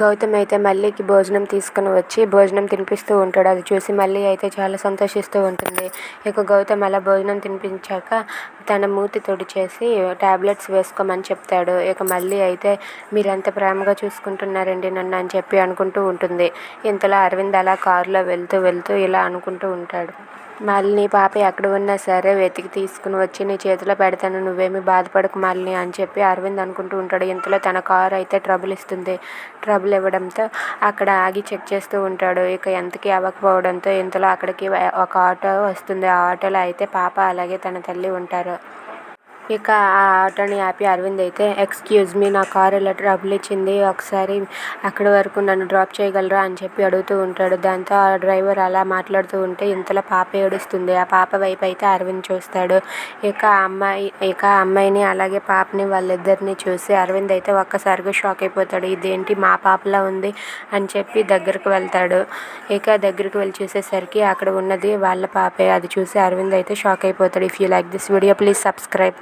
గౌతమ్ అయితే మల్లికి భోజనం తీసుకుని వచ్చి భోజనం తినిపిస్తూ ఉంటాడు. అది చూసి మల్లి అయితే చాలా సంతోషిస్తూ ఉంటుంది. ఇక గౌతమ్ అలా భోజనం తినిపించాక తన మూతి తుడిచేసి టాబ్లెట్స్ వేసుకోమని చెప్తాడు. ఇక మల్లి అయితే మీరెంత ప్రేమగా చూసుకుంటున్నారండి నన్ను అని చెప్పి అనుకుంటూ ఉంటుంది. ఇంతలో అరవింద్ అలా కారులో వెళ్తూ ఇలా అనుకుంటూ ఉంటాడు. మాలిని పాప ఎక్కడ ఉన్నా సరే వెతికి తీసుకుని వచ్చి నీ చేతిలో పెడతాను, నువ్వేమీ బాధపడకు మాలిని అని చెప్పి అరవింద్ అనుకుంటూ ఉంటాడు. ఇంతలో తన కారు అయితే ట్రబుల్ ఇస్తుంది. ట్రబుల్ ఇవ్వడంతో అక్కడ ఆగి చెక్ చేస్తూ ఉంటాడు. ఇక ఎంతకీ అవ్వకపోవడంతో ఇంతలో అక్కడికి ఒక ఆటో వస్తుంది. ఆ ఆటోలో అయితే పాప అలాగే తన తల్లి ఉంటారు. ఇక ఆ ఆటోని ఆపి అరవింద్ అయితే ఎక్స్క్యూజ్ మీ, నా కారు ఇలా ట్రబుల్ ఇచ్చింది, ఒకసారి అక్కడి వరకు నన్ను డ్రాప్ చేయగలరా అని చెప్పి అడుగుతూ ఉంటాడు. దాంతో ఆ డ్రైవర్ అలా మాట్లాడుతూ ఉంటే ఇంతలో పాప ఏడుస్తుంది. ఆ పాప వైపు అయితే అరవింద్ చూస్తాడు. ఇక ఆ అమ్మాయిని అలాగే పాపని వాళ్ళిద్దరిని చూసి అరవింద్ అయితే ఒక్కసారిగా షాక్ అయిపోతాడు. ఇదేంటి మా పాపలా ఉంది అని చెప్పి దగ్గరకు వెళ్తాడు. ఇక దగ్గరికి వెళ్ళి చూసేసరికి అక్కడ ఉన్నది వాళ్ళ పాపే. అది చూసి అరవింద్ అయితే షాక్ అయిపోతాడు. If you like this video please subscribe.